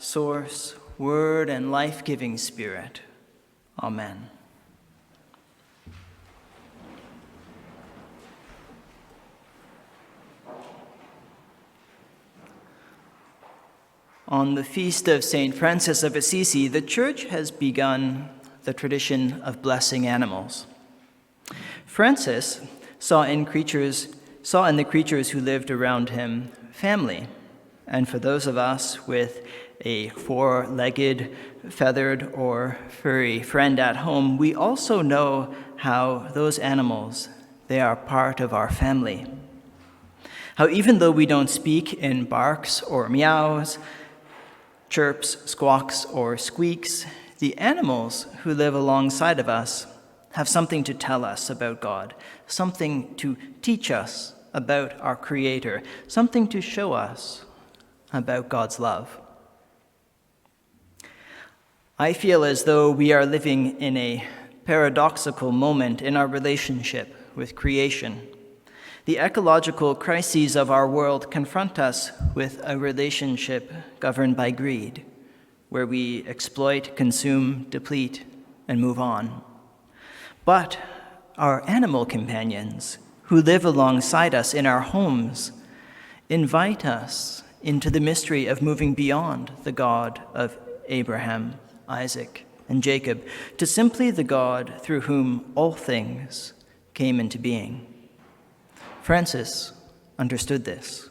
Source, Word, and life-giving Spirit. Amen. On the feast of St. Francis of Assisi, the Church has begun the tradition of blessing animals. Francis saw in the creatures who lived around him family, and for those of us with a four-legged, feathered, or furry friend at home, we also know how those animals, they are part of our family. How even though we don't speak in barks or meows, chirps, squawks, or squeaks, the animals who live alongside of us have something to tell us about God, something to teach us about our Creator, something to show us about God's love. I feel as though we are living in a paradoxical moment in our relationship with creation. The ecological crises of our world confront us with a relationship governed by greed, where we exploit, consume, deplete, and move on. But our animal companions, who live alongside us in our homes, invite us into the mystery of moving beyond the God of Abraham, Isaac, and Jacob, to simply the God through whom all things came into being. Francis understood this.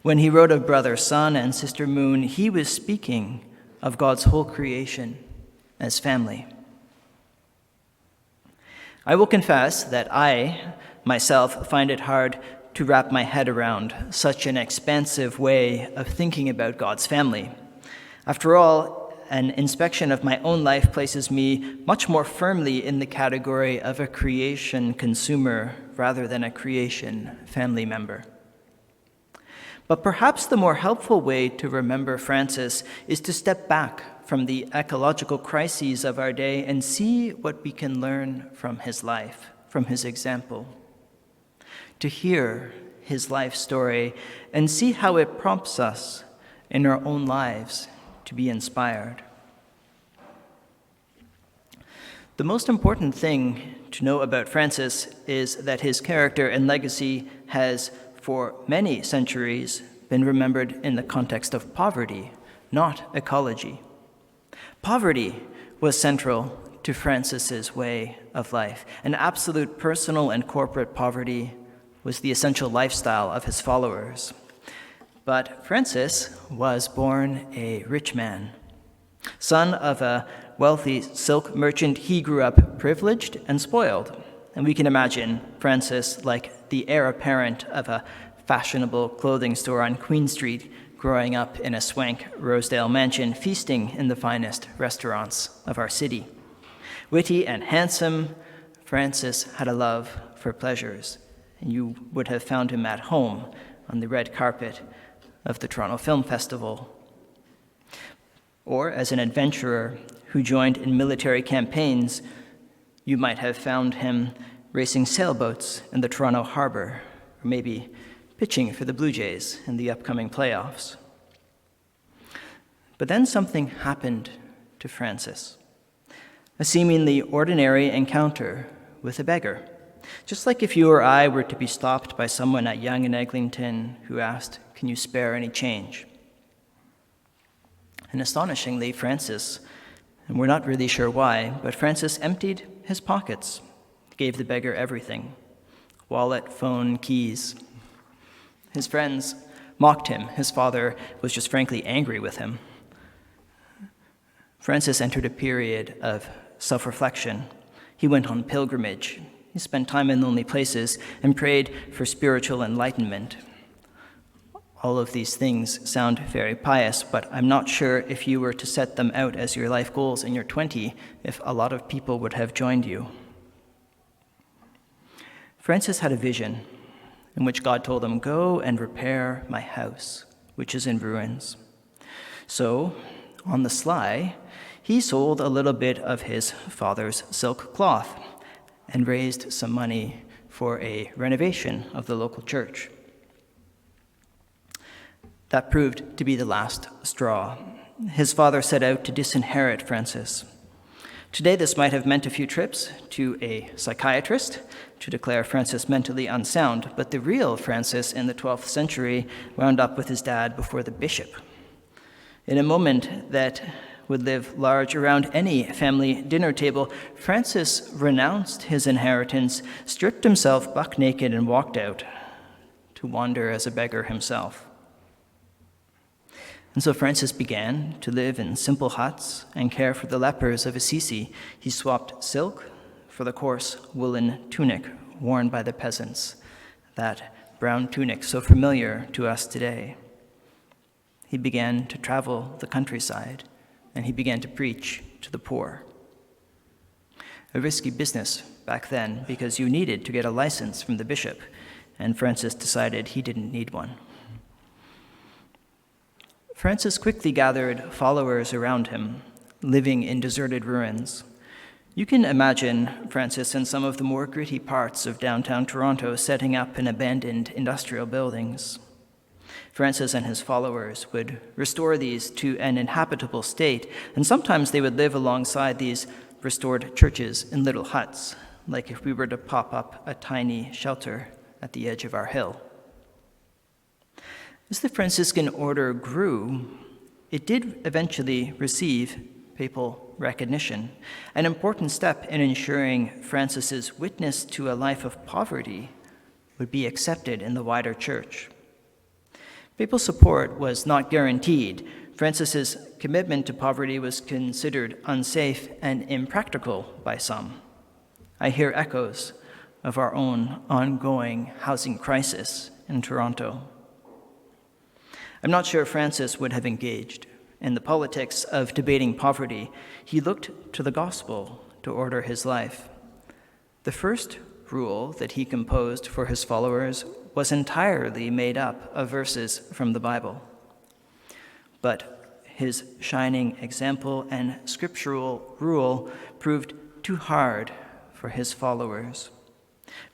When he wrote of Brother Sun and Sister Moon, he was speaking of God's whole creation as family. I will confess that I, myself, find it hard to wrap my head around such an expansive way of thinking about God's family. After all, an inspection of my own life places me much more firmly in the category of a creation consumer rather than a creation family member. But perhaps the more helpful way to remember Francis is to step back from the ecological crises of our day and see what we can learn from his life, from his example. To hear his life story and see how it prompts us in our own lives to be inspired. The most important thing to know about Francis is that his character and legacy has, for many centuries, been remembered in the context of poverty, not ecology. Poverty was central to Francis's way of life, and absolute personal and corporate poverty was the essential lifestyle of his followers. But Francis was born a rich man. Son of a wealthy silk merchant, he grew up privileged and spoiled. And we can imagine Francis like the heir apparent of a fashionable clothing store on Queen Street, growing up in a swank Rosedale mansion, feasting in the finest restaurants of our city. Witty and handsome, Francis had a love for pleasures, and you would have found him at home on the red carpet of the Toronto Film Festival, or as an adventurer who joined in military campaigns. You might have found him racing sailboats in the Toronto harbor, or maybe pitching for the Blue Jays in the upcoming playoffs. But then something happened to Francis, a seemingly ordinary encounter with a beggar. Just like if you or I were to be stopped by someone at Yonge and Eglinton who asked, "Can you spare any change?" And astonishingly, Francis, and we're not really sure why, but Francis emptied his pockets, gave the beggar everything: wallet, phone, keys. His friends mocked him. His father was just frankly angry with him. Francis entered a period of self-reflection. He went on pilgrimage. He spent time in lonely places and prayed for spiritual enlightenment. All of these things sound very pious, but I'm not sure if you were to set them out as your life goals in your 20s, if a lot of people would have joined you. Francis had a vision in which God told him, "Go and repair my house, which is in ruins." So, on the sly, he sold a little bit of his father's silk cloth and raised some money for a renovation of the local church. That proved to be the last straw. his father set out to disinherit Francis. Today, this might have meant a few trips to a psychiatrist to declare Francis mentally unsound, but the real Francis in the 12th century wound up with his dad before the bishop. In a moment that would live large around any family dinner table, Francis renounced his inheritance, stripped himself buck naked, and walked out to wander as a beggar himself. And so Francis began to live in simple huts and care for the lepers of Assisi. He swapped silk for the coarse woolen tunic worn by the peasants, that brown tunic so familiar to us today. He began to travel the countryside, and he began to preach to the poor. A risky business back then, because you needed to get a license from the bishop, and Francis decided he didn't need one. Francis quickly gathered followers around him, living in deserted ruins. You can imagine Francis in some of the more gritty parts of downtown Toronto, setting up in abandoned industrial buildings. Francis and his followers would restore these to an inhabitable state, and sometimes they would live alongside these restored churches in little huts, like if we were to pop up a tiny shelter at the edge of our hill. As the Franciscan order grew, it did eventually receive papal recognition, an important step in ensuring Francis's witness to a life of poverty would be accepted in the wider church. Papal support was not guaranteed. Francis's commitment to poverty was considered unsafe and impractical by some. I hear echoes of our own ongoing housing crisis in Toronto. I'm not sure Francis would have engaged in the politics of debating poverty. He looked to the gospel to order his life. The first rule that he composed for his followers was entirely made up of verses from the Bible. But his shining example and scriptural rule proved too hard for his followers.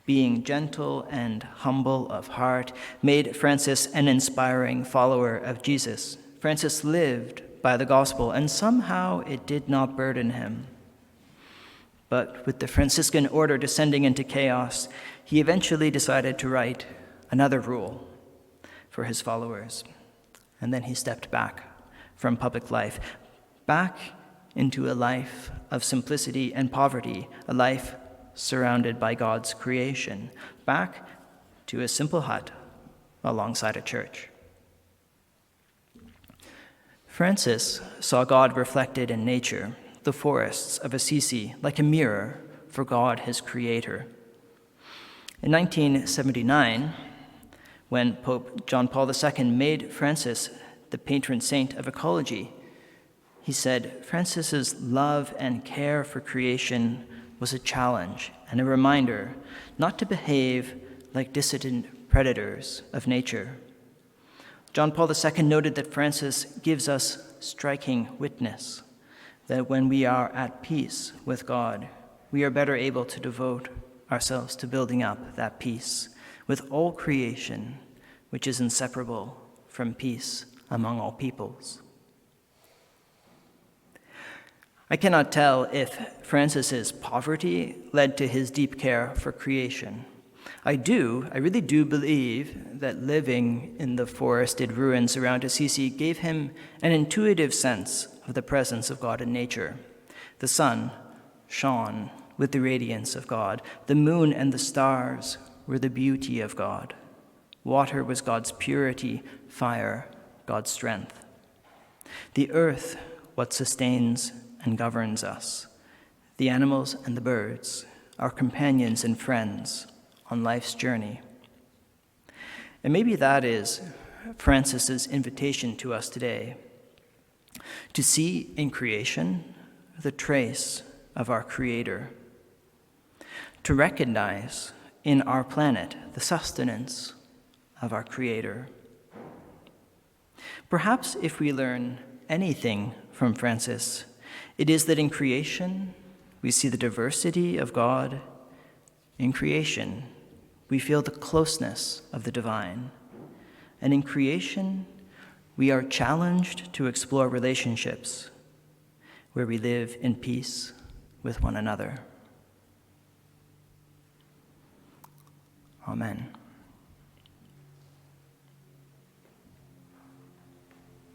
Being gentle and humble of heart made Francis an inspiring follower of Jesus. Francis lived by the gospel, and somehow it did not burden him. But with the Franciscan order descending into chaos, he eventually decided to write another rule for his followers. And then he stepped back from public life, back into a life of simplicity and poverty, a life surrounded by God's creation, back to a simple hut alongside a church. Francis saw God reflected in nature, the forests of Assisi, like a mirror for God, his creator. In 1979, when Pope John Paul II made Francis the patron saint of ecology, he said, Francis's love and care for creation was a challenge and a reminder not to behave like dissident predators of nature. John Paul II noted that Francis gives us striking witness that when we are at peace with God, we are better able to devote ourselves to building up that peace with all creation, which is inseparable from peace among all peoples. I cannot tell if Francis's poverty led to his deep care for creation. I really do believe that living in the forested ruins around Assisi gave him an intuitive sense of the presence of God in nature. The sun shone with the radiance of God. The moon and the stars were the beauty of God. Water was God's purity, fire, God's strength. The earth, what sustains and governs us. The animals and the birds, our companions and friends on life's journey. And maybe that is Francis's invitation to us today, to see in creation the trace of our Creator, to recognize in our planet the sustenance of our Creator. Perhaps if we learn anything from Francis, it is that in creation we see the diversity of God. In creation, we feel the closeness of the divine. And in creation, we are challenged to explore relationships where we live in peace with one another. Amen.